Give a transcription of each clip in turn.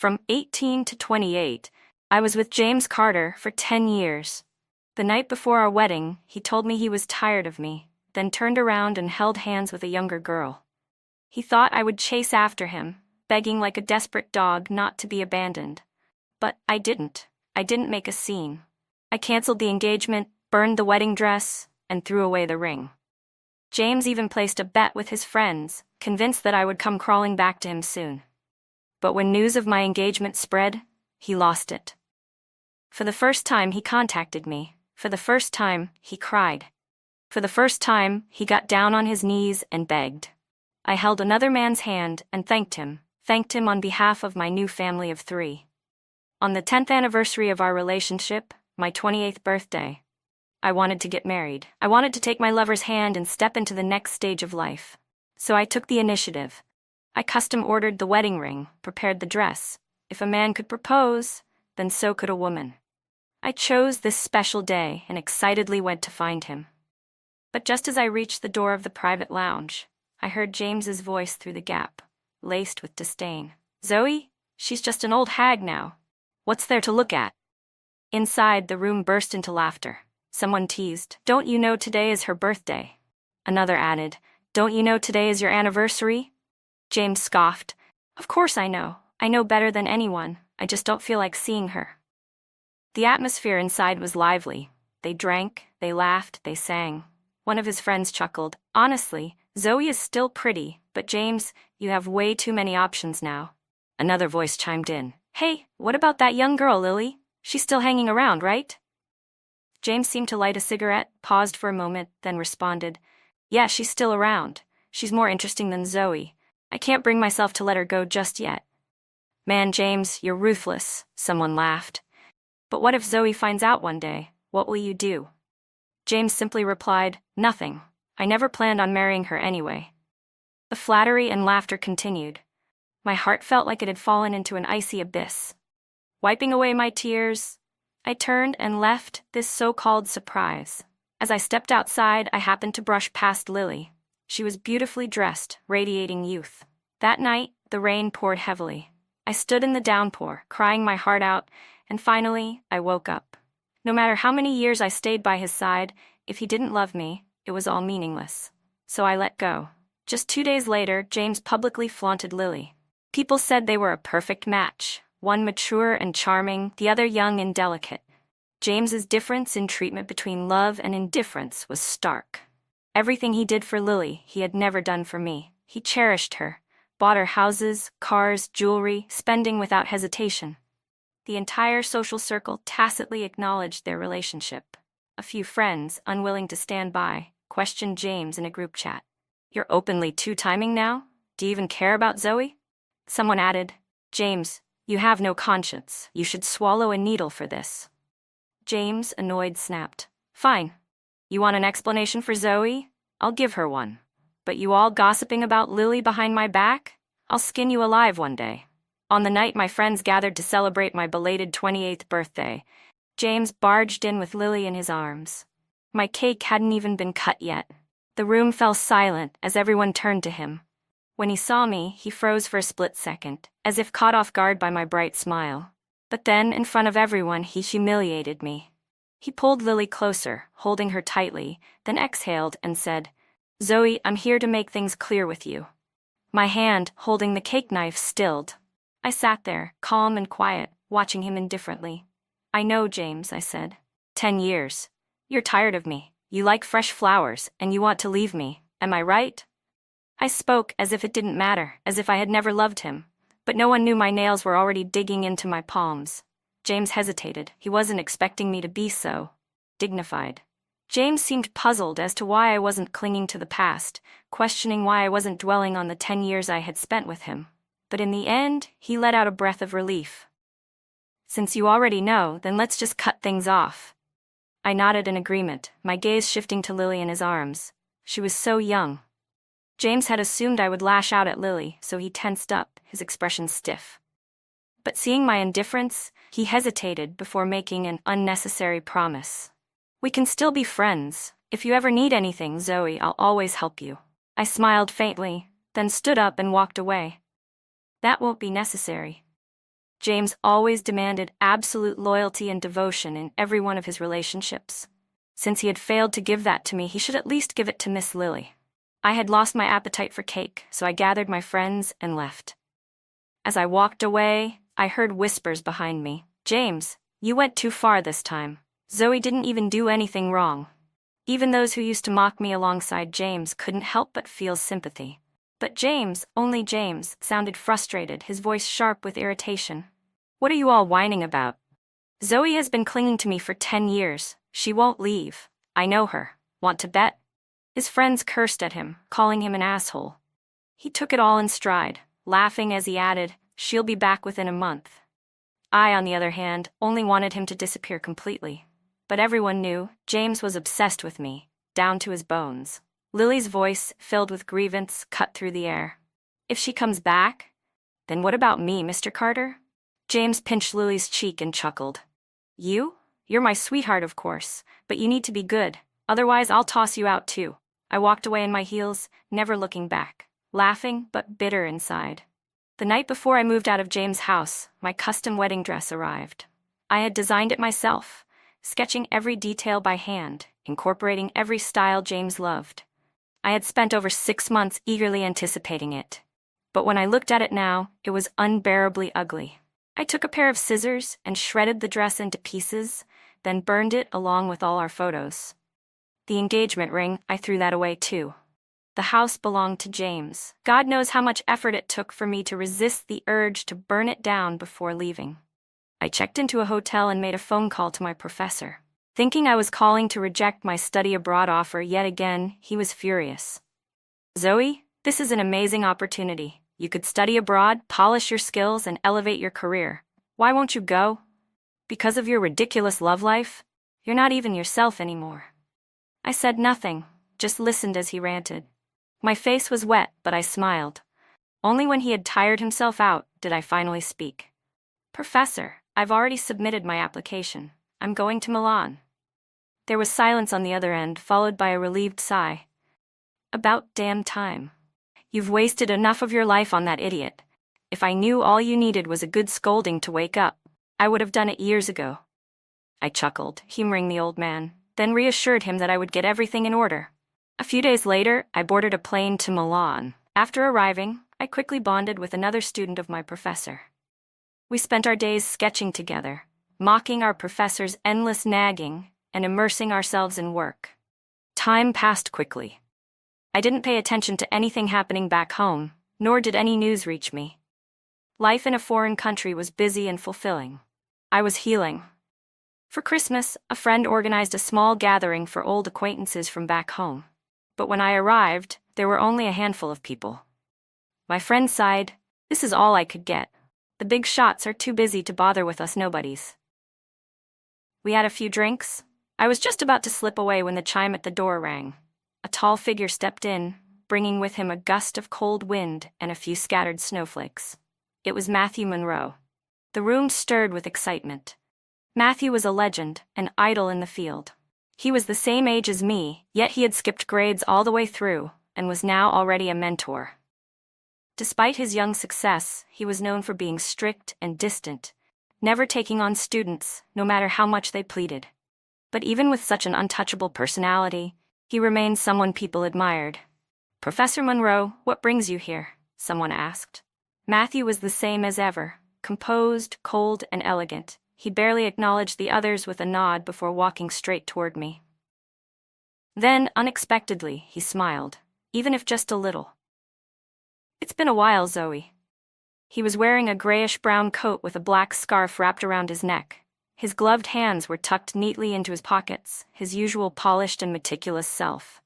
From 18 to 28, I was with James Carter for 10 years. The night before our wedding, he told me he was tired of me, then turned around and held hands with a younger girl. He thought I would chase after him, begging like a desperate dog not to be abandoned. But I didn't. I didn't make a scene. I canceled the engagement, burned the wedding dress, and threw away the ring. James even placed a bet with his friends, convinced that I would come crawling back to him soon. But when news of my engagement spread, he lost it. For the first time, he contacted me. For the first time, he cried. For the first time, he got down on his knees and begged. I held another man's hand and thanked him on behalf of my new family of 3. On the 10th anniversary of our relationship, my 28th birthday, I wanted to get married. I wanted to take my lover's hand and step into the next stage of life. So I took the initiative. I custom-ordered the wedding ring, prepared the dress. If a man could propose, then so could a woman. I chose this special day and excitedly went to find him. But just as I reached the door of the private lounge, I heard James's voice through the gap, laced with disdain. "Zoe? She's just an old hag now. What's there to look at?" Inside, the room burst into laughter. Someone teased, "Don't you know today is her birthday?" Another added, "Don't you know today is your anniversary?" James scoffed, "Of course I know. I know better than anyone. I just don't feel like seeing her." The atmosphere inside was lively. They drank, they laughed, they sang. One of his friends chuckled, "Honestly, Zoe is still pretty, but James, you have way too many options now." Another voice chimed in, "Hey, what about that young girl, Lily? She's still hanging around, right?" James seemed to light a cigarette, paused for a moment, then responded, "Yeah, she's still around. She's more interesting than Zoe. I can't bring myself to let her go just yet." "Man, James, you're ruthless," someone laughed. "But what if Zoe finds out one day? What will you do?" James simply replied, "Nothing. I never planned on marrying her anyway." The flattery and laughter continued. My heart felt like it had fallen into an icy abyss. Wiping away my tears, I turned and left this so-called surprise. As I stepped outside, I happened to brush past Lily. She was beautifully dressed, radiating youth. That night, the rain poured heavily. I stood in the downpour, crying my heart out, and finally, I woke up. No matter how many years I stayed by his side, if he didn't love me, it was all meaningless. So I let go. Just 2 days later, James publicly flaunted Lily. People said they were a perfect match, one mature and charming, the other young and delicate. James's difference in treatment between love and indifference was stark. Everything he did for Lily, he had never done for me. He cherished her, bought her houses, cars, jewelry, spending without hesitation. The entire social circle tacitly acknowledged their relationship. A few friends, unwilling to stand by, questioned James in a group chat. "You're openly two-timing now? Do you even care about Zoe?" Someone added, "James, you have no conscience. You should swallow a needle for this." James, annoyed, snapped, "Fine. You want an explanation for Zoe? I'll give her one. But you all gossiping about Lily behind my back? I'll skin you alive one day." On the night my friends gathered to celebrate my belated 28th birthday, James barged in with Lily in his arms. My cake hadn't even been cut yet. The room fell silent as everyone turned to him. When he saw me, he froze for a split second, as if caught off guard by my bright smile. But then, in front of everyone, he humiliated me. He pulled Lily closer, holding her tightly, then exhaled and said, "Zoe, I'm here to make things clear with you." My hand, holding the cake knife, stilled. I sat there, calm and quiet, watching him indifferently. "I know, James," I said. 10 years. You're tired of me. You like fresh flowers, and you want to leave me. Am I right?" I spoke as if it didn't matter, as if I had never loved him. But no one knew my nails were already digging into my palms. James hesitated. He wasn't expecting me to be so dignified. James seemed puzzled as to why I wasn't clinging to the past, questioning why I wasn't dwelling on the 10 years I had spent with him. But in the end, he let out a breath of relief. "Since you already know, then let's just cut things off." I nodded in agreement, my gaze shifting to Lily in his arms. She was so young. James had assumed I would lash out at Lily, so he tensed up, his expression stiff. But seeing my indifference, he hesitated before making an unnecessary promise. "We can still be friends. If you ever need anything, Zoe, I'll always help you." I smiled faintly, then stood up and walked away. "That won't be necessary." James always demanded absolute loyalty and devotion in every one of his relationships. Since he had failed to give that to me, he should at least give it to Miss Lily. I had lost my appetite for cake, so I gathered my friends and left. As I walked away, I heard whispers behind me. James, you went too far this time. Zoe didn't even do anything wrong. Even those who used to mock me alongside James couldn't help but feel sympathy. But James, only James, sounded frustrated, his voice sharp with irritation. What are you all whining about? Zoe has been clinging to me for 10 years. She won't leave. I know her. Want to bet? His friends cursed at him, calling him an asshole. He took it all in stride, laughing as he added, "She'll be back within a month." I, on the other hand, only wanted him to disappear completely. But everyone knew James was obsessed with me, down to his bones. Lily's voice, filled with grievance, cut through the air. If she comes back, then what about me, Mr. Carter? James pinched Lily's cheek and chuckled. You're my sweetheart, of course, but you need to be good, otherwise I'll toss you out too. I walked away in my heels, never looking back, laughing but bitter inside. The night before I moved out of James' house, my custom wedding dress arrived. I had designed it myself, sketching every detail by hand, incorporating every style James loved. I had spent over 6 months eagerly anticipating it. But when I looked at it now, it was unbearably ugly. I took a pair of scissors and shredded the dress into pieces, then burned it along with all our photos. The engagement ring, I threw that away too. The house belonged to James. God knows how much effort it took for me to resist the urge to burn it down before leaving. I checked into a hotel and made a phone call to my professor. Thinking I was calling to reject my study abroad offer yet again, he was furious. "Zoe, this is an amazing opportunity. You could study abroad, polish your skills, and elevate your career. Why won't you go? Because of your ridiculous love life? You're not even yourself anymore." I said nothing, just listened as he ranted. My face was wet, but I smiled. Only when he had tired himself out did I finally speak. "Professor, I've already submitted my application. I'm going to Milan." There was silence on the other end, followed by a relieved sigh. "About damn time. You've wasted enough of your life on that idiot. If I knew all you needed was a good scolding to wake up, I would have done it years ago." I chuckled, humoring the old man, then reassured him that I would get everything in order. A few days later, I boarded a plane to Milan. After arriving, I quickly bonded with another student of my professor. We spent our days sketching together, mocking our professor's endless nagging and immersing ourselves in work. Time passed quickly. I didn't pay attention to anything happening back home, nor did any news reach me. Life in a foreign country was busy and fulfilling. I was healing. For Christmas, a friend organized a small gathering for old acquaintances from back home. But when I arrived, there were only a handful of people. My friend sighed, "This is all I could get. The big shots are too busy to bother with us nobodies." We had a few drinks. I was just about to slip away when the chime at the door rang. A tall figure stepped in, bringing with him a gust of cold wind and a few scattered snowflakes. It was Matthew Monroe. The room stirred with excitement. Matthew was a legend, an idol in the field. He was the same age as me, yet he had skipped grades all the way through, and was now already a mentor. Despite his young success, he was known for being strict and distant, never taking on students, no matter how much they pleaded. But even with such an untouchable personality, he remained someone people admired. "Professor Monroe, what brings you here?" someone asked. Matthew was the same as ever, composed, cold, and elegant. He barely acknowledged the others with a nod before walking straight toward me. Then, unexpectedly, he smiled, even if just a little. "It's been a while, Zoe." He was wearing a grayish-brown coat with a black scarf wrapped around his neck. His gloved hands were tucked neatly into his pockets, his usual polished and meticulous self.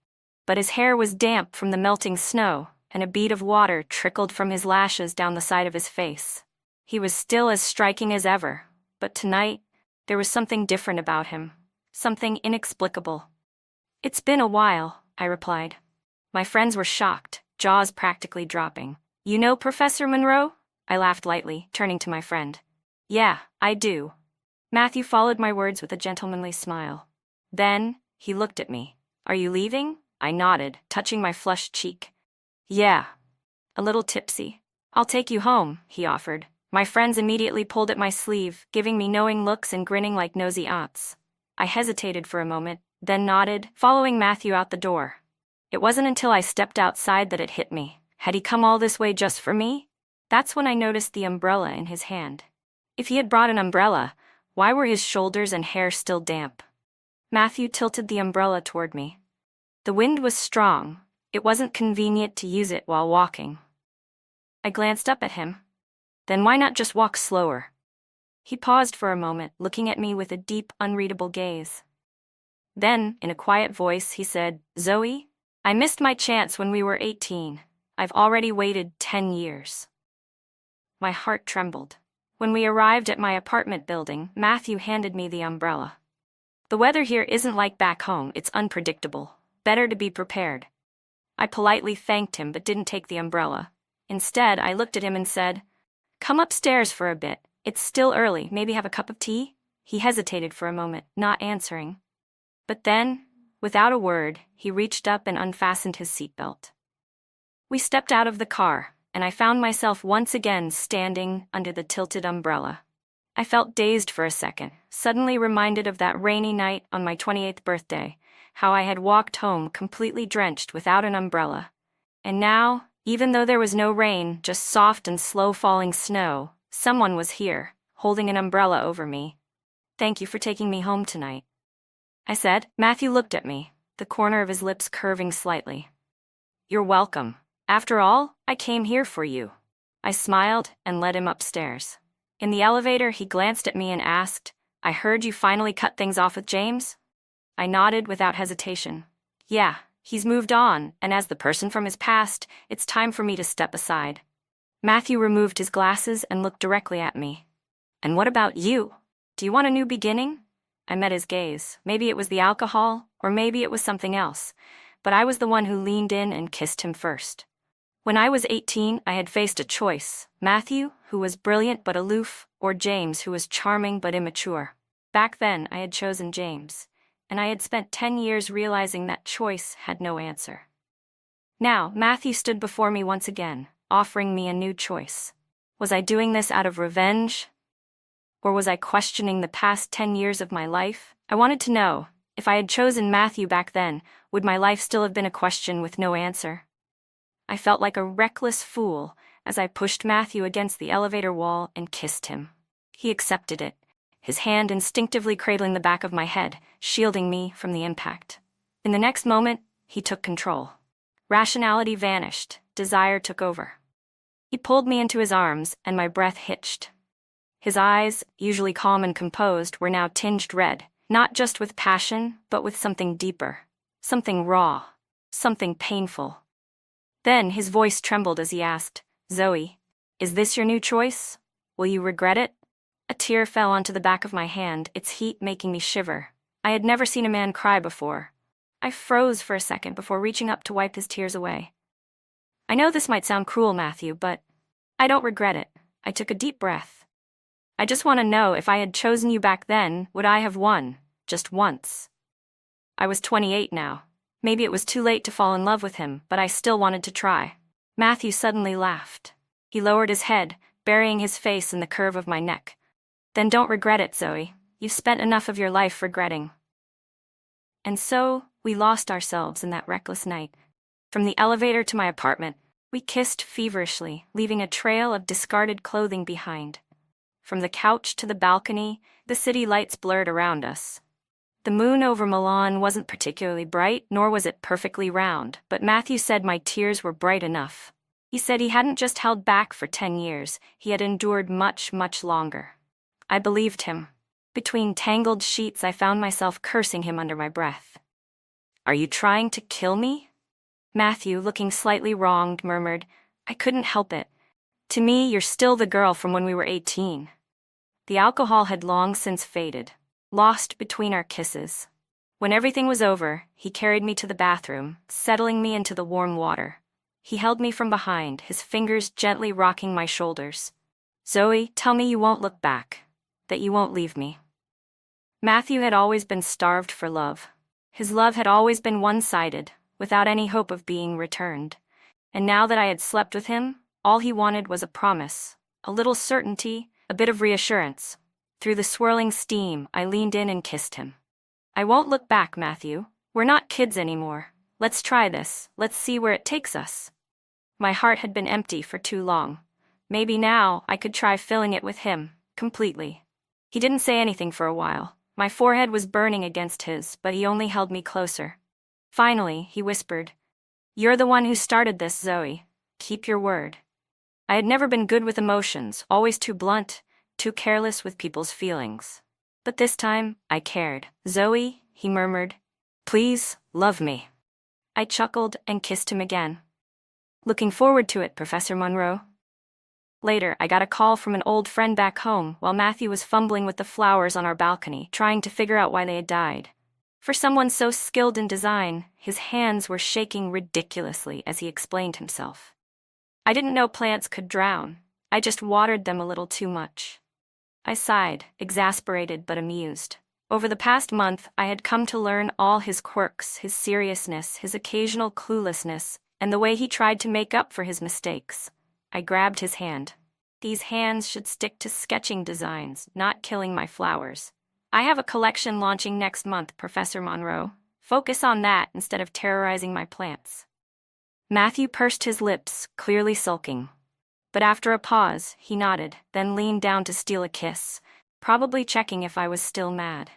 But his hair was damp from the melting snow, and a bead of water trickled from his lashes down the side of his face. He was still as striking as ever, but tonight, there was something different about him, something inexplicable. "It's been a while," I replied. My friends were shocked, jaws practically dropping. "You know Professor Monroe?" I laughed lightly, turning to my friend. "Yeah, I do." Matthew followed my words with a gentlemanly smile. Then, he looked at me. "Are you leaving?" I nodded, touching my flushed cheek. "Yeah. A little tipsy. I'll take you home," he offered. My friends immediately pulled at my sleeve, giving me knowing looks and grinning like nosy aunts. I hesitated for a moment, then nodded, following Matthew out the door. It wasn't until I stepped outside that it hit me. Had he come all this way just for me? That's when I noticed the umbrella in his hand. If he had brought an umbrella, why were his shoulders and hair still damp? Matthew tilted the umbrella toward me. The wind was strong. It wasn't convenient to use it while walking. I glanced up at him. Then why not just walk slower? He paused for a moment, looking at me with a deep, unreadable gaze. Then, in a quiet voice, he said, "Zoe, I missed my chance when we were 18. I've already waited 10 years. My heart trembled. When we arrived at my apartment building, Matthew handed me the umbrella. The weather here isn't like back home, it's unpredictable. Better to be prepared. I politely thanked him but didn't take the umbrella. Instead, I looked at him and said, "Come upstairs for a bit. It's still early, maybe have a cup of tea?" He hesitated for a moment, not answering. But then, without a word, he reached up and unfastened his seatbelt. We stepped out of the car, and I found myself once again standing under the tilted umbrella. I felt dazed for a second, suddenly reminded of that rainy night on my 28th birthday, how I had walked home completely drenched without an umbrella. And now, even though there was no rain, just soft and slow-falling snow, someone was here, holding an umbrella over me. "Thank you for taking me home tonight," I said. Matthew looked at me, the corner of his lips curving slightly. "You're welcome. After all, I came here for you." I smiled and led him upstairs. In the elevator, he glanced at me and asked, "I heard you finally cut things off with James?" I nodded without hesitation. "Yeah, he's moved on, and as the person from his past, it's time for me to step aside." Matthew removed his glasses and looked directly at me. "And what about you? Do you want a new beginning?" I met his gaze. Maybe it was the alcohol, or maybe it was something else, but I was the one who leaned in and kissed him first. When I was 18, I had faced a choice: Matthew, who was brilliant but aloof, or James, who was charming but immature. Back then, I had chosen James, and I had spent 10 years realizing that choice had no answer. Now, Matthew stood before me once again, offering me a new choice. Was I doing this out of revenge? Or was I questioning the past 10 years of my life? I wanted to know, if I had chosen Matthew back then, would my life still have been a question with no answer? I felt like a reckless fool as I pushed Matthew against the elevator wall and kissed him. He accepted it, his hand instinctively cradling the back of my head, shielding me from the impact. In the next moment, he took control. Rationality vanished, desire took over. He pulled me into his arms, and my breath hitched. His eyes, usually calm and composed, were now tinged red, not just with passion, but with something deeper, something raw, something painful. Then his voice trembled as he asked, "Zoe, is this your new choice? Will you regret it?" A tear fell onto the back of my hand, its heat making me shiver. I had never seen a man cry before. I froze for a second before reaching up to wipe his tears away. "I know this might sound cruel, Matthew, but I don't regret it." I took a deep breath. "I just want to know, if I had chosen you back then, would I have won, just once?" I was 28 now. Maybe it was too late to fall in love with him, but I still wanted to try. Matthew suddenly laughed. He lowered his head, burying his face in the curve of my neck. "Then don't regret it, Zoe. You've spent enough of your life regretting." And so, we lost ourselves in that reckless night. From the elevator to my apartment, we kissed feverishly, leaving a trail of discarded clothing behind. From the couch to the balcony, the city lights blurred around us. The moon over Milan wasn't particularly bright, nor was it perfectly round, but Matthew said my tears were bright enough. He said he hadn't just held back for 10 years, he had endured much, much longer. I believed him. Between tangled sheets, I found myself cursing him under my breath. "Are you trying to kill me?" Matthew, looking slightly wronged, murmured, "I couldn't help it. To me, you're still the girl from when we were 18. The alcohol had long since faded, lost between our kisses. When everything was over, he carried me to the bathroom, settling me into the warm water. He held me from behind, his fingers gently rocking my shoulders. "Zoe, tell me you won't look back, that you won't leave me." Matthew had always been starved for love. His love had always been one-sided, without any hope of being returned. And now that I had slept with him, all he wanted was a promise, A little certainty, a bit of reassurance. Through the swirling steam, I leaned in and kissed him. I won't look back, Matthew. We're not kids anymore. Let's try this. Let's see where it takes us. My heart had been empty for too long. Maybe now I could try filling it with him, completely. He didn't say anything for a while. My forehead was burning against his, but he only held me closer. Finally, he whispered, "You're the one who started this, Zoe. Keep your word." I had never been good with emotions, always too blunt, too careless with people's feelings. But this time, I cared. "Zoe," he murmured, "please, love me." I chuckled and kissed him again. "Looking forward to it, Professor Monroe." Later, I got a call from an old friend back home while Matthew was fumbling with the flowers on our balcony, trying to figure out why they had died. For someone so skilled in design, his hands were shaking ridiculously as he explained himself. I didn't know plants could drown. I just watered them a little too much. I sighed, exasperated but amused. Over the past month, I had come to learn all his quirks, his seriousness, his occasional cluelessness, and the way he tried to make up for his mistakes. I grabbed his hand. These hands should stick to sketching designs, not killing my flowers. I have a collection launching next month, Professor Monroe. Focus on that instead of terrorizing my plants. Matthew pursed his lips, clearly sulking. But after a pause, he nodded, then leaned down to steal a kiss, probably checking if I was still mad.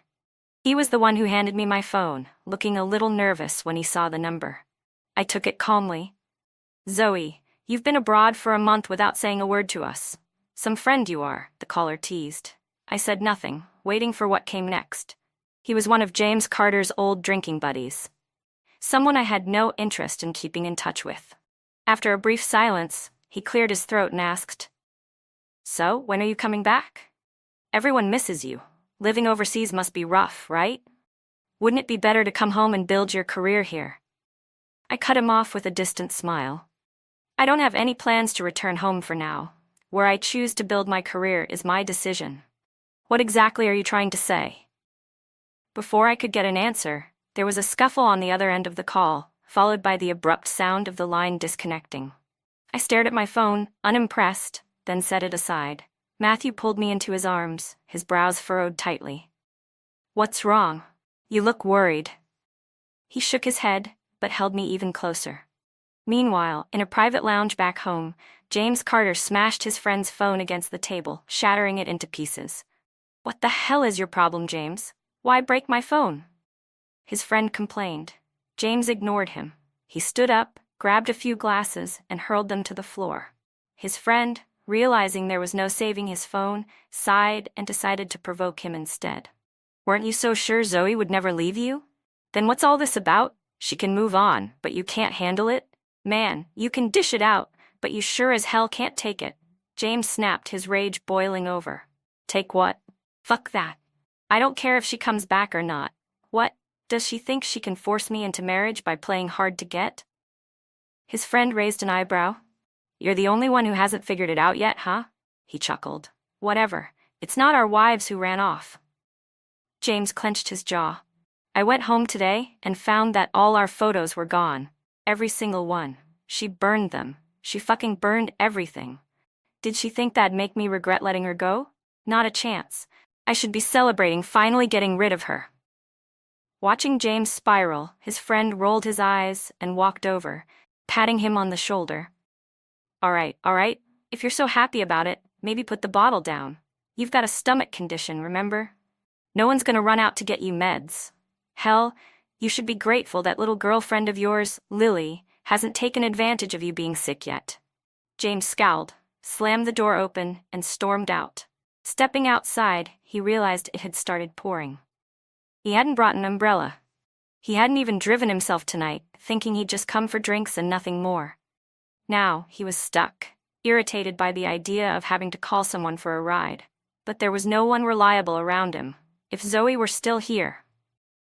He was the one who handed me my phone, looking a little nervous when he saw the number. I took it calmly. "Zoe, you've been abroad for a month without saying a word to us. Some friend you are," the caller teased. I said nothing, waiting for what came next. He was one of James Carter's old drinking buddies. Someone I had no interest in keeping in touch with. After a brief silence, he cleared his throat and asked, "So, when are you coming back? Everyone misses you. Living overseas must be rough, right? Wouldn't it be better to come home and build your career here?" I cut him off with a distant smile. "I don't have any plans to return home for now. Where I choose to build my career is my decision." "What exactly are you trying to say?" Before I could get an answer, there was a scuffle on the other end of the call, followed by the abrupt sound of the line disconnecting. I stared at my phone, unimpressed, then set it aside. Matthew pulled me into his arms, his brows furrowed tightly. "What's wrong? You look worried." He shook his head, but held me even closer. Meanwhile, in a private lounge back home, James Carter smashed his friend's phone against the table, shattering it into pieces. "What the hell is your problem, James? Why break my phone?" His friend complained. James ignored him. He stood up, grabbed a few glasses, and hurled them to the floor. His friend, realizing there was no saving his phone, sighed and decided to provoke him instead. "Weren't you so sure Zoe would never leave you? Then what's all this about? She can move on, but you can't handle it? Man, you can dish it out, but you sure as hell can't take it." James snapped, his rage boiling over. "Take what? Fuck that. I don't care if she comes back or not. What, does she think she can force me into marriage by playing hard to get?" His friend raised an eyebrow. "You're the only one who hasn't figured it out yet, huh?" He chuckled. "Whatever. It's not our wives who ran off." James clenched his jaw. "I went home today and found that all our photos were gone. Every single one. She burned them. She fucking burned everything. Did she think that'd make me regret letting her go? Not a chance. I should be celebrating finally getting rid of her." Watching James spiral, his friend rolled his eyes and walked over, patting him on the shoulder. All right. If you're so happy about it, maybe put the bottle down. You've got a stomach condition, remember? No one's gonna run out to get you meds. Hell, you should be grateful that little girlfriend of yours, Lily, hasn't taken advantage of you being sick yet." James scowled, slammed the door open, and stormed out. Stepping outside, he realized it had started pouring. He hadn't brought an umbrella. He hadn't even driven himself tonight, thinking he'd just come for drinks and nothing more. Now, he was stuck, irritated by the idea of having to call someone for a ride. But there was no one reliable around him. If Zoe were still here.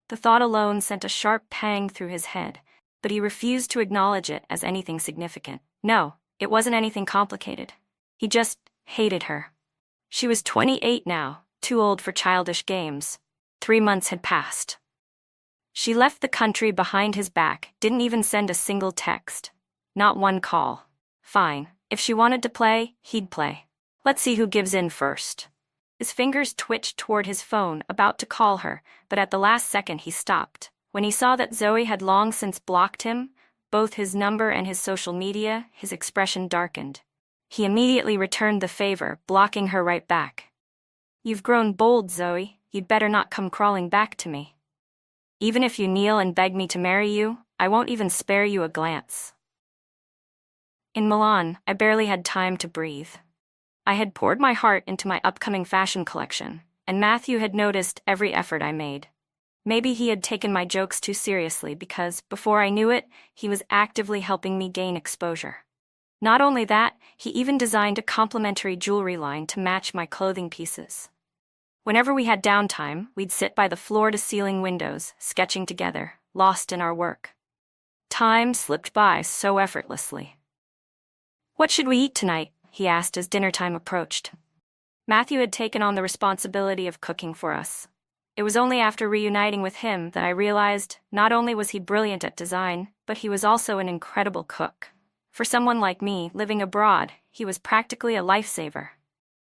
The thought alone sent a sharp pang through his head, but he refused to acknowledge it as anything significant. No, it wasn't anything complicated. He just hated her. She was 28 now, too old for childish games. 3 months had passed. She left the country behind his back, didn't even send a single text. Not one call. Fine, if she wanted to play, he'd play. Let's see who gives in first. His fingers twitched toward his phone, about to call her, but at the last second he stopped. When he saw that Zoe had long since blocked him, both his number and his social media, his expression darkened. He immediately returned the favor, blocking her right back. You've grown bold, Zoe. You'd better not come crawling back to me. Even if you kneel and beg me to marry you, I won't even spare you a glance. In Milan, I barely had time to breathe. I had poured my heart into my upcoming fashion collection, and Matthew had noticed every effort I made. Maybe he had taken my jokes too seriously because, before I knew it, he was actively helping me gain exposure. Not only that, he even designed a complimentary jewelry line to match my clothing pieces. Whenever we had downtime, we'd sit by the floor-to-ceiling windows, sketching together, lost in our work. Time slipped by so effortlessly. "What should we eat tonight?" he asked as dinner time approached. Matthew had taken on the responsibility of cooking for us. It was only after reuniting with him that I realized not only was he brilliant at design, but he was also an incredible cook. For someone like me, living abroad, he was practically a lifesaver.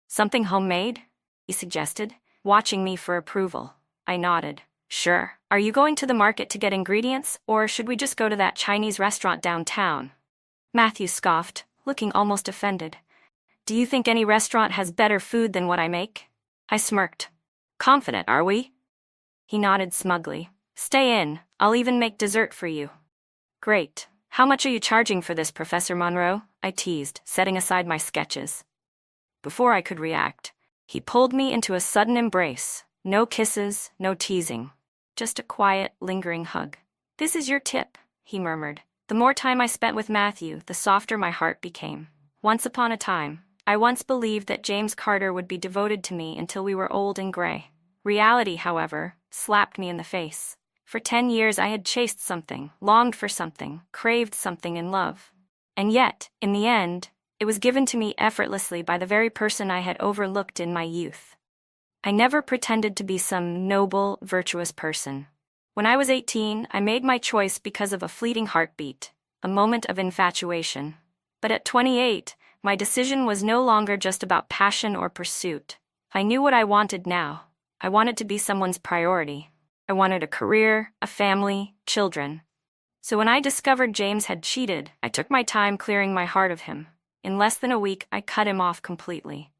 "Something homemade?" he suggested, watching me for approval. I nodded. "Sure. Are you going to the market to get ingredients, or should we just go to that Chinese restaurant downtown?" Matthew scoffed, looking almost offended. "Do you think any restaurant has better food than what I make?" I smirked. "Confident, are we?" He nodded smugly. "Stay in. I'll even make dessert for you." "Great. How much are you charging for this, Professor Monroe?" I teased, setting aside my sketches. Before I could react, he pulled me into a sudden embrace. No kisses, no teasing. Just a quiet, lingering hug. "This is your tip," he murmured. The more time I spent with Matthew, the softer my heart became. Once upon a time, I once believed that James Carter would be devoted to me until we were old and gray. Reality, however, slapped me in the face. For 10 years I had chased something, longed for something, craved something in love. And yet, in the end, it was given to me effortlessly by the very person I had overlooked in my youth. I never pretended to be some noble, virtuous person. When I was 18, I made my choice because of a fleeting heartbeat, a moment of infatuation. But at 28, my decision was no longer just about passion or pursuit. I knew what I wanted now. I wanted to be someone's priority. I wanted a career, a family, children. So when I discovered James had cheated, I took my time clearing my heart of him. In less than a week, I cut him off completely.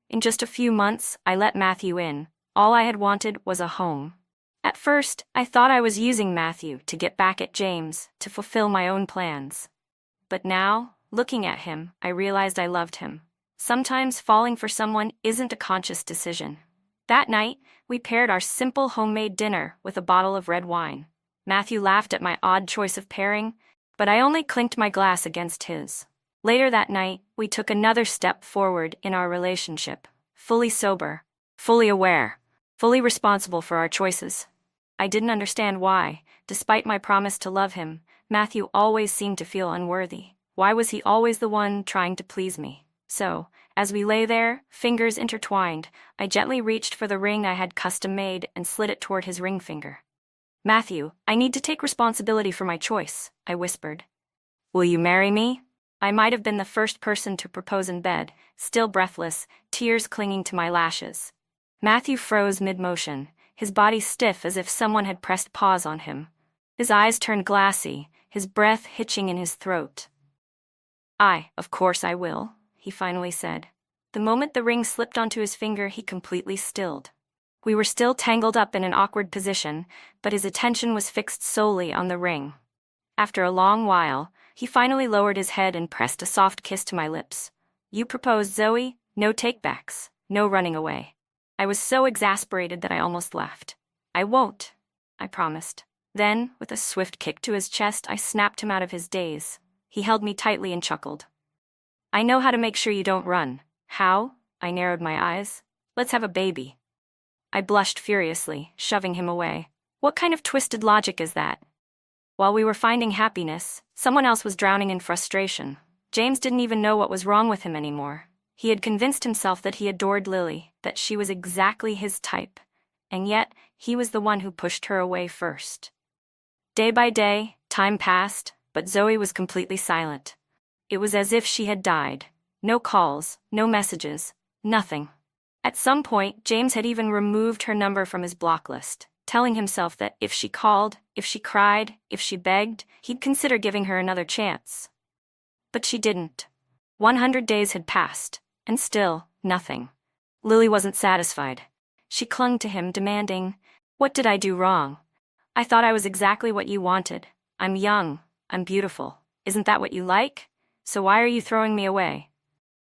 In just a few months, I let Matthew in. All I had wanted was a home. At first, I thought I was using Matthew to get back at James, to fulfill my own plans. But now, looking at him, I realized I loved him. Sometimes falling for someone isn't a conscious decision. That night, we paired our simple homemade dinner with a bottle of red wine. Matthew laughed at my odd choice of pairing, but I only clinked my glass against his. Later that night, we took another step forward in our relationship, fully sober, fully aware, fully responsible for our choices. I didn't understand why, despite my promise to love him, Matthew always seemed to feel unworthy. Why was he always the one trying to please me? So, as we lay there, fingers intertwined, I gently reached for the ring I had custom-made and slid it toward his ring finger. "Matthew, I need to take responsibility for my choice," I whispered. "Will you marry me?" I might have been the first person to propose in bed, still breathless, tears clinging to my lashes. Matthew froze mid-motion, his body stiff as if someone had pressed pause on him. His eyes turned glassy, his breath hitching in his throat. Of course I will," he finally said. The moment the ring slipped onto his finger, he completely stilled. We were still tangled up in an awkward position, but his attention was fixed solely on the ring. After a long while, he finally lowered his head and pressed a soft kiss to my lips. "You proposed, Zoe. No takebacks, no running away." I was so exasperated that I almost left. "I won't," I promised. Then, with a swift kick to his chest, I snapped him out of his daze. He held me tightly and chuckled. "I know how to make sure you don't run." "How?" I narrowed my eyes. "Let's have a baby." I blushed furiously, shoving him away. What kind of twisted logic is that? While we were finding happiness, someone else was drowning in frustration. James didn't even know what was wrong with him anymore. He had convinced himself that he adored Lily, that she was exactly his type. And yet, he was the one who pushed her away first. Day by day, time passed, but Zoe was completely silent. It was as if she had died. No calls, no messages, Nothing. At some point, James had even removed her number from his block list, telling himself that if she called, if she cried, if she begged, he'd consider giving her another chance. But she didn't. 100 days had passed, and still, nothing. Lily wasn't satisfied. She clung to him, demanding, "What did I do wrong? I thought I was exactly what you wanted. I'm young, I'm beautiful. Isn't that what you like? So why are you throwing me away?"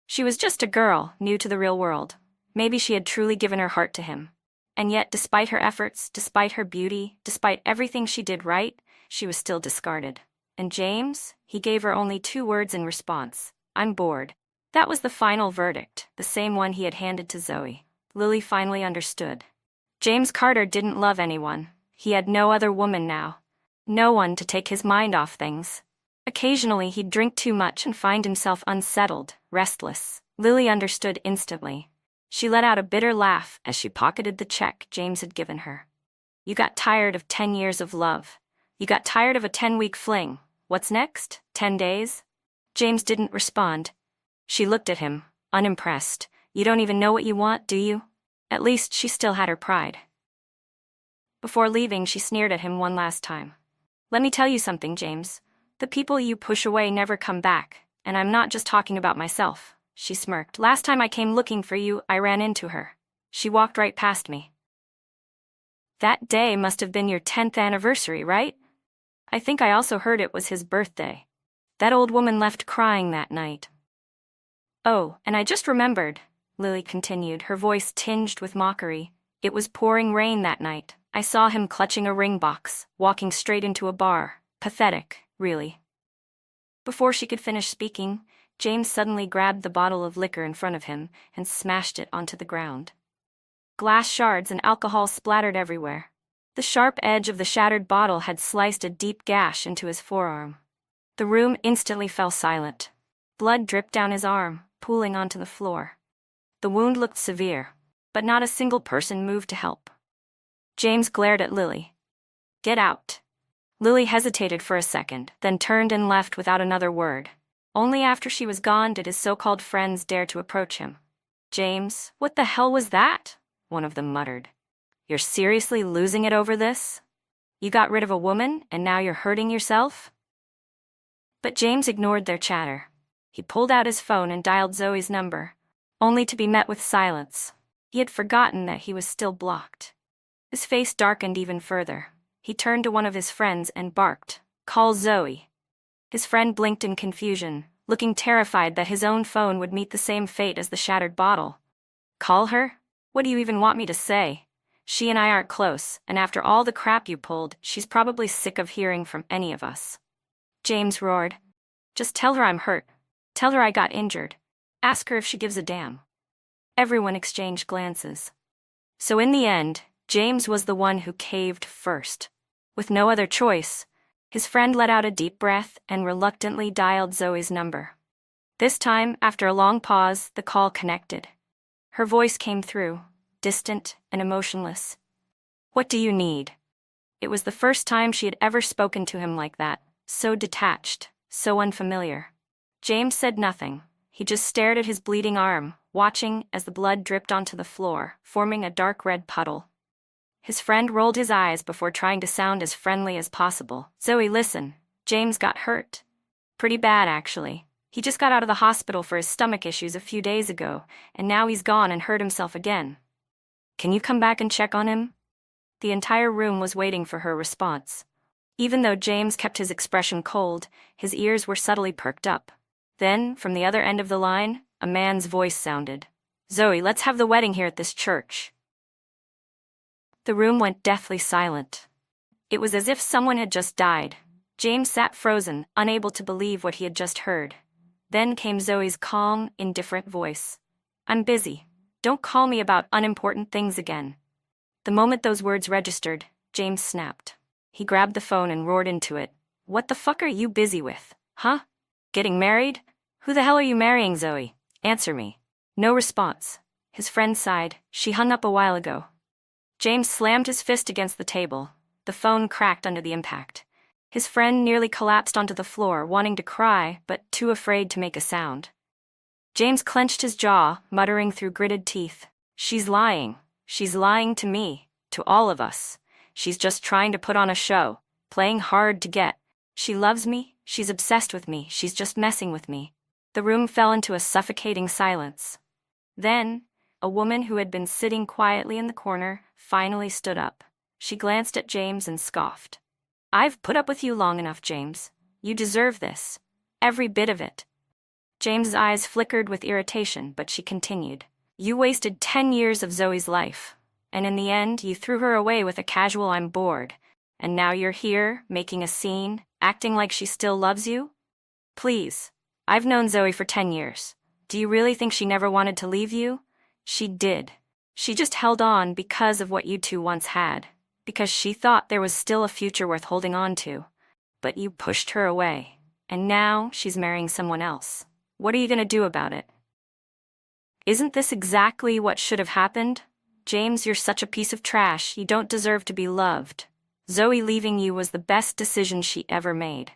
She was just a girl, new to the real world. Maybe she had truly given her heart to him. And yet, despite her efforts, despite her beauty, despite everything she did right, she was still discarded. And James? He gave her only 2 words in response: "I'm bored." That was the final verdict, the same one he had handed to Zoe. Lily finally understood. James Carter didn't love anyone. He had no other woman now. No one to take his mind off things. Occasionally he'd drink too much and find himself unsettled, restless. Lily understood instantly. She let out a bitter laugh as she pocketed the check James had given her. "You got tired of 10 years of love. You got tired of a 10-week fling. What's next? 10 days? James didn't respond. She looked at him, unimpressed. "You don't even know what you want, do you?" At least she still had her pride. Before leaving, she sneered at him one last time. "Let me tell you something, James. The people you push away never come back, and I'm not just talking about myself." She smirked. "Last time I came looking for you, I ran into her. She walked right past me." "That day must have been your 10th anniversary, right?" "I think I also heard it was his birthday. That old woman left crying that night." "Oh, and I just remembered," Lily continued, her voice tinged with mockery. "It was pouring rain that night. I saw him clutching a ring box, walking straight into a bar. Pathetic, really." Before she could finish speaking, James suddenly grabbed the bottle of liquor in front of him and smashed it onto the ground. Glass shards and alcohol splattered everywhere. The sharp edge of the shattered bottle had sliced a deep gash into his forearm. The room instantly fell silent. Blood dripped down his arm, pooling onto the floor. The wound looked severe, but not a single person moved to help. James glared at Lily. "Get out." Lily hesitated for a second, then turned and left without another word. Only after she was gone did his so-called friends dare to approach him. "James, what the hell was that?" one of them muttered. "You're seriously losing it over this? You got rid of a woman, and now you're hurting yourself?" But James ignored their chatter. He pulled out his phone and dialed Zoe's number, only to be met with silence. He had forgotten that he was still blocked. His face darkened even further. He turned to one of his friends and barked, "Call Zoe." His friend blinked in confusion, looking terrified that his own phone would meet the same fate as the shattered bottle. "Call her? What do you even want me to say? She and I aren't close, and after all the crap you pulled, she's probably sick of hearing from any of us." James roared. "Just tell her I'm hurt. Tell her I got injured. Ask her if she gives a damn." Everyone exchanged glances. So in the end, James was the one who caved first. With no other choice, his friend let out a deep breath and reluctantly dialed Zoe's number. This time, after a long pause, the call connected. Her voice came through, distant and emotionless. "What do you need?" It was the first time she had ever spoken to him like that, so detached, so unfamiliar. James said nothing. He just stared at his bleeding arm, watching as the blood dripped onto the floor, forming a dark red puddle. His friend rolled his eyes before trying to sound as friendly as possible. "Zoe, listen. James got hurt. Pretty bad, actually. He just got out of the hospital for his stomach issues a few days ago, and now he's gone and hurt himself again. Can you come back and check on him?" The entire room was waiting for her response. Even though James kept his expression cold, his ears were subtly perked up. Then, from the other end of the line, a man's voice sounded. "Zoe, let's have the wedding here at this church." The room went deathly silent. It was as if someone had just died. James sat frozen, unable to believe what he had just heard. Then came Zoe's calm, indifferent voice. "I'm busy. Don't call me about unimportant things again." The moment those words registered, James snapped. He grabbed the phone and roared into it. "What the fuck are you busy with? Huh? Getting married? Who the hell are you marrying, Zoe? Answer me." No response. His friend sighed. "She hung up a while ago." James slammed his fist against the table. The phone cracked under the impact. His friend nearly collapsed onto the floor, wanting to cry, but too afraid to make a sound. James clenched his jaw, muttering through gritted teeth. She's lying. She's lying to me, to all of us. She's just trying to put on a show, playing hard to get. She loves me, she's obsessed with me, she's just messing with me. The room fell into a suffocating silence. Then, a woman who had been sitting quietly in the corner finally stood up. She glanced at James and scoffed. I've put up with you long enough, James. You deserve this. Every bit of it. James's eyes flickered with irritation, but she continued. You wasted 10 years of Zoe's life, and in the end you threw her away with a casual "I'm bored," and now you're here, making a scene, acting like she still loves you? Please. I've known Zoe for 10 years. Do you really think she never wanted to leave you? She did. She just held on because of what you two once had, because she thought there was still a future worth holding on to. But you pushed her away, and now she's marrying someone else. What are you going to do about it? Isn't this exactly what should have happened? James, you're such a piece of trash. You don't deserve to be loved. Zoe leaving you was the best decision she ever made.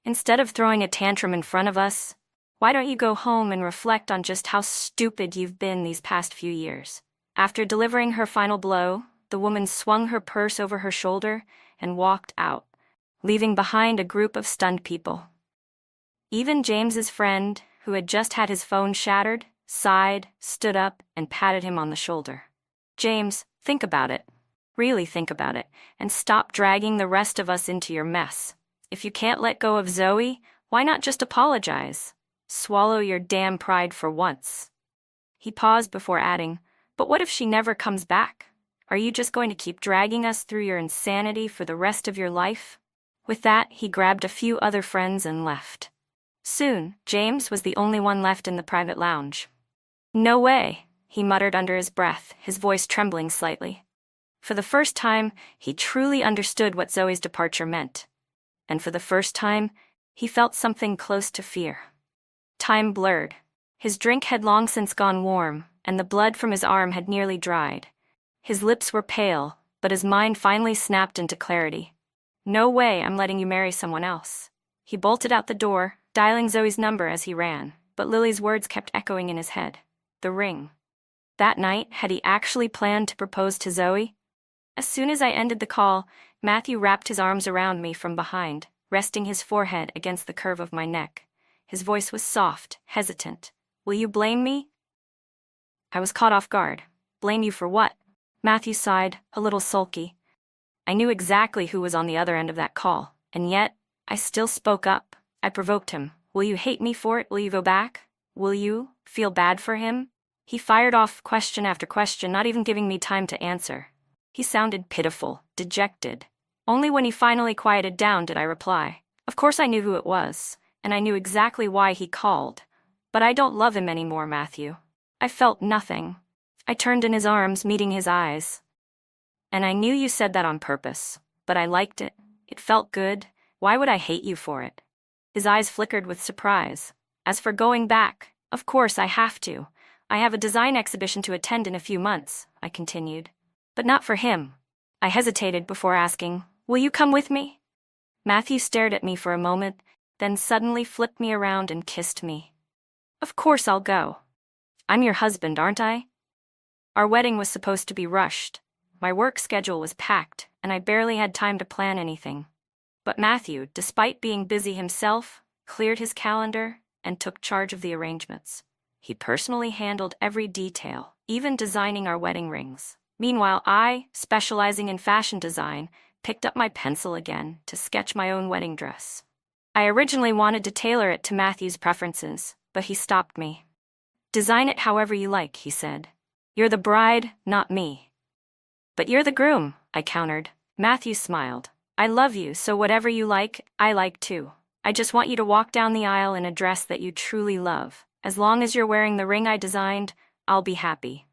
Instead of throwing a tantrum in front of us, why don't you go home and reflect on just how stupid you've been these past few years? After delivering her final blow, the woman swung her purse over her shoulder and walked out, leaving behind a group of stunned people. Even James's friend, who had just had his phone shattered, sighed, stood up, and patted him on the shoulder. James, think about it. Really think about it, and stop dragging the rest of us into your mess. If you can't let go of Zoe, why not just apologize? Swallow your damn pride for once. He paused before adding, but what if she never comes back? Are you just going to keep dragging us through your insanity for the rest of your life? With that, he grabbed a few other friends and left. Soon, James was the only one left in the private lounge. No way, he muttered under his breath, his voice trembling slightly. For the first time, he truly understood what Zoe's departure meant. And for the first time, he felt something close to fear. Time blurred. His drink had long since gone warm, and the blood from his arm had nearly dried. His lips were pale, but his mind finally snapped into clarity. No way I'm letting you marry someone else. He bolted out the door, dialing Zoe's number as he ran, but Lily's words kept echoing in his head. The ring. That night, had he actually planned to propose to Zoe? As soon as I ended the call, Matthew wrapped his arms around me from behind, resting his forehead against the curve of my neck. His voice was soft, hesitant. Will you blame me? I was caught off guard. Blame you for what? Matthew sighed, a little sulky. I knew exactly who was on the other end of that call, and yet, I still spoke up. I provoked him. Will you hate me for it? Will you go back? Will you feel bad for him? He fired off question after question, not even giving me time to answer. He sounded pitiful, dejected. Only when he finally quieted down did I reply. Of course I knew who it was, and I knew exactly why he called. But I don't love him anymore, Matthew. I felt nothing. I turned in his arms, meeting his eyes. And I knew you said that on purpose, but I liked it. It felt good. Why would I hate you for it? His eyes flickered with surprise. As for going back, of course I have to. I have a design exhibition to attend in a few months, I continued. But not for him. I hesitated before asking, will you come with me? Matthew stared at me for a moment, then suddenly flipped me around and kissed me. Of course I'll go. I'm your husband, aren't I? Our wedding was supposed to be rushed. My work schedule was packed, and I barely had time to plan anything. But Matthew, despite being busy himself, cleared his calendar and took charge of the arrangements. He personally handled every detail, even designing our wedding rings. Meanwhile, I, specializing in fashion design, picked up my pencil again to sketch my own wedding dress. I originally wanted to tailor it to Matthew's preferences, but he stopped me. Design it however you like, he said. You're the bride, not me. But you're the groom, I countered. Matthew smiled. I love you, so whatever you like, I like too. I just want you to walk down the aisle in a dress that you truly love. As long as you're wearing the ring I designed, I'll be happy.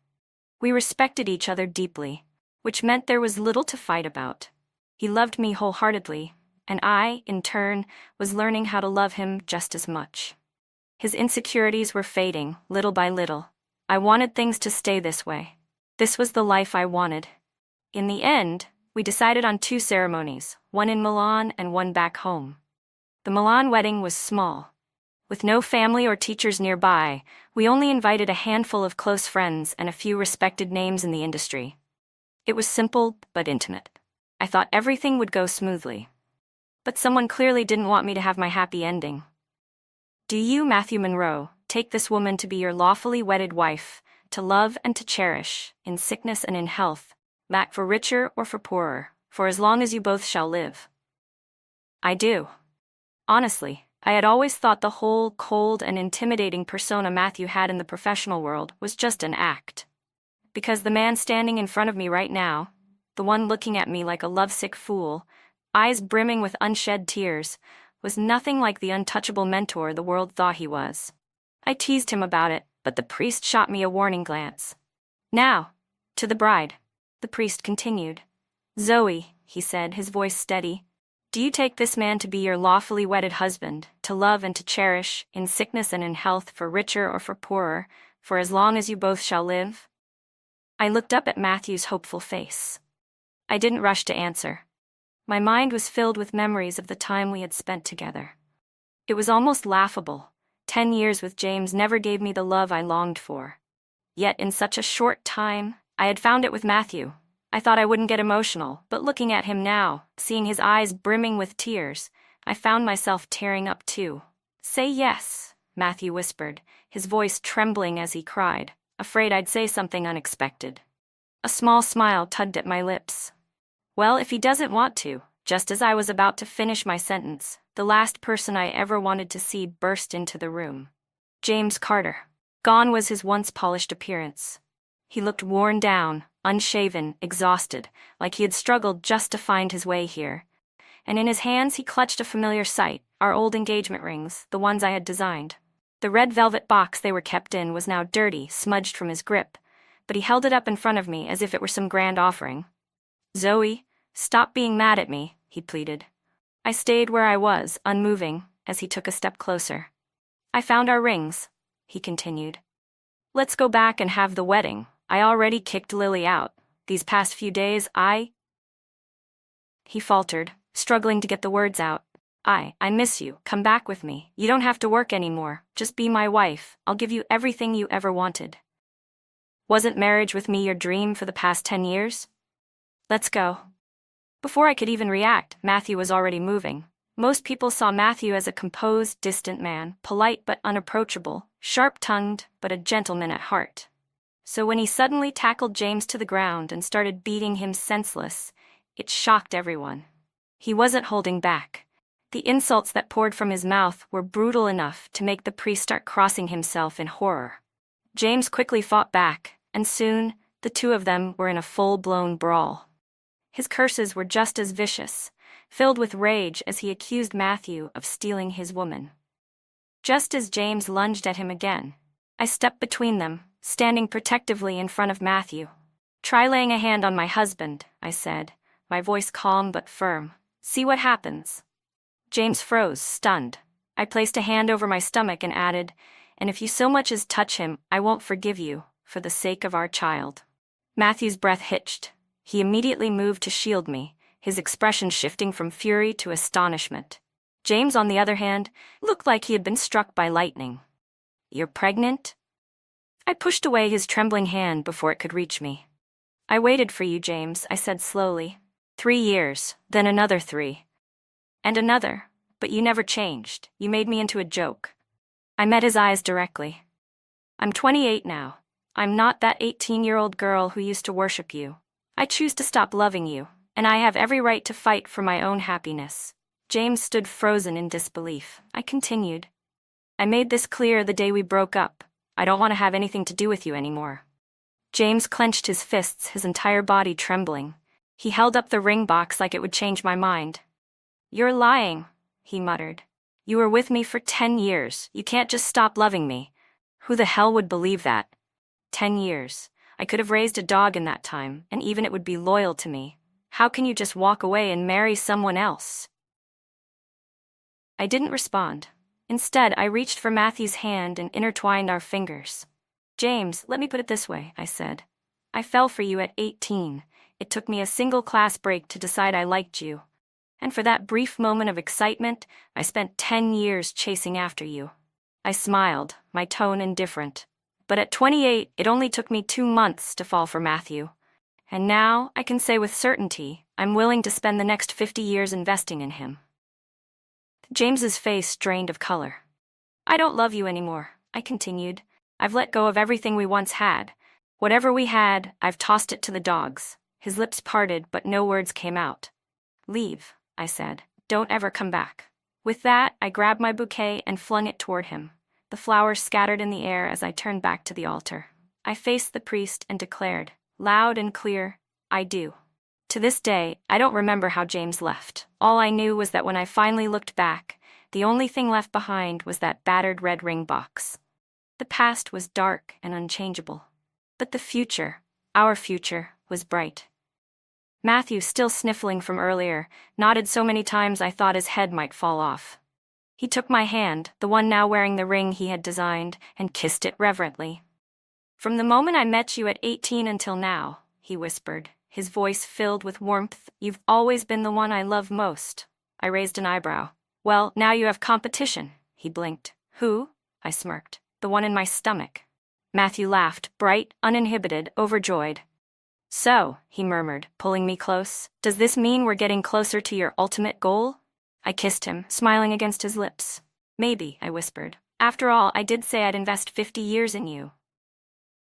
We respected each other deeply, which meant there was little to fight about. He loved me wholeheartedly, and I, in turn, was learning how to love him just as much. His insecurities were fading, little by little. I wanted things to stay this way. This was the life I wanted. In the end, we decided on 2 ceremonies, one in Milan and one back home. The Milan wedding was small. With no family or teachers nearby, we only invited a handful of close friends and a few respected names in the industry. It was simple but intimate. I thought everything would go smoothly. But someone clearly didn't want me to have my happy ending. Do you, Matthew Monroe, take this woman to be your lawfully wedded wife, to love and to cherish, in sickness and in health, lack for richer or for poorer, for as long as you both shall live? I do. Honestly, I had always thought the whole cold and intimidating persona Matthew had in the professional world was just an act. Because the man standing in front of me right now, the one looking at me like a lovesick fool, eyes brimming with unshed tears, was nothing like the untouchable mentor the world thought he was. I teased him about it, but the priest shot me a warning glance. Now, to the bride, the priest continued. Zoe, he said, his voice steady, do you take this man to be your lawfully wedded husband, to love and to cherish, in sickness and in health, for richer or for poorer, for as long as you both shall live? I looked up at Matthew's hopeful face. I didn't rush to answer. My mind was filled with memories of the time we had spent together. It was almost laughable. 10 years with James never gave me the love I longed for. Yet in such a short time, I had found it with Matthew. I thought I wouldn't get emotional, but looking at him now, seeing his eyes brimming with tears, I found myself tearing up too. Say yes, Matthew whispered, his voice trembling as he cried, afraid I'd say something unexpected. A small smile tugged at my lips. Well, if he doesn't want to, just as I was about to finish my sentence, the last person I ever wanted to see burst into the room. James Carter. Gone was his once polished appearance. He looked worn down, unshaven, exhausted, like he had struggled just to find his way here. And in his hands he clutched a familiar sight, our old engagement rings, the ones I had designed. The red velvet box they were kept in was now dirty, smudged from his grip, but he held it up in front of me as if it were some grand offering. Zoe, stop being mad at me, he pleaded. I stayed where I was, unmoving, as he took a step closer. I found our rings, he continued. Let's go back and have the wedding. I already kicked Lily out. These past few days, He faltered, struggling to get the words out. I miss you. Come back with me. You don't have to work anymore. Just be my wife. I'll give you everything you ever wanted. Wasn't marriage with me your dream for the past 10 years? Let's go. Before I could even react, Matthew was already moving. Most people saw Matthew as a composed, distant man, polite but unapproachable, sharp-tongued but a gentleman at heart. So when he suddenly tackled James to the ground and started beating him senseless, it shocked everyone. He wasn't holding back. The insults that poured from his mouth were brutal enough to make the priest start crossing himself in horror. James quickly fought back, and soon, the two of them were in a full-blown brawl. His curses were just as vicious, filled with rage as he accused Matthew of stealing his woman. Just as James lunged at him again, I stepped between them, standing protectively in front of Matthew. Try laying a hand on my husband, I said, my voice calm but firm. See what happens. James froze, stunned. I placed a hand over my stomach and added, and if you so much as touch him, I won't forgive you, for the sake of our child. Matthew's breath hitched. He immediately moved to shield me, his expression shifting from fury to astonishment. James, on the other hand, looked like he had been struck by lightning. You're pregnant? I pushed away his trembling hand before it could reach me. I waited for you, James, I said slowly. 3 years, then another 3. And another, but you never changed. You made me into a joke. I met his eyes directly. I'm 28 now. I'm not that 18-year-old girl who used to worship you. I choose to stop loving you, and I have every right to fight for my own happiness. James stood frozen in disbelief. I continued. I made this clear the day we broke up. I don't want to have anything to do with you anymore. James clenched his fists, his entire body trembling. He held up the ring box like it would change my mind. You're lying, he muttered. You were with me for 10 years. You can't just stop loving me. Who the hell would believe that? 10 years. I could have raised a dog in that time, and even it would be loyal to me. How can you just walk away and marry someone else? I didn't respond. Instead, I reached for Matthew's hand and intertwined our fingers. James, let me put it this way, I said. I fell for you at 18. It took me a single class break to decide I liked you. And for that brief moment of excitement, I spent 10 years chasing after you. I smiled, my tone indifferent. But at 28, it only took me 2 months to fall for Matthew. And now, I can say with certainty, I'm willing to spend the next 50 years investing in him. James's face drained of color. I don't love you anymore, I continued. I've let go of everything we once had. Whatever we had, I've tossed it to the dogs. His lips parted, but no words came out. Leave, I said. Don't ever come back. With that, I grabbed my bouquet and flung it toward him. The flowers scattered in the air as I turned back to the altar. I faced the priest and declared, loud and clear, I do. To this day, I don't remember how James left. All I knew was that when I finally looked back, the only thing left behind was that battered red ring box. The past was dark and unchangeable. But the future, our future, was bright. Matthew, still sniffling from earlier, nodded so many times I thought his head might fall off. He took my hand, the one now wearing the ring he had designed, and kissed it reverently. From the moment I met you at 18 until now, he whispered, his voice filled with warmth, you've always been the one I love most. I raised an eyebrow. Well, now you have competition, he blinked. Who? I smirked. The one in my stomach. Matthew laughed, bright, uninhibited, overjoyed. So, he murmured, pulling me close, does this mean we're getting closer to your ultimate goal? I kissed him, smiling against his lips. Maybe, I whispered. After all, I did say I'd invest 50 years in you.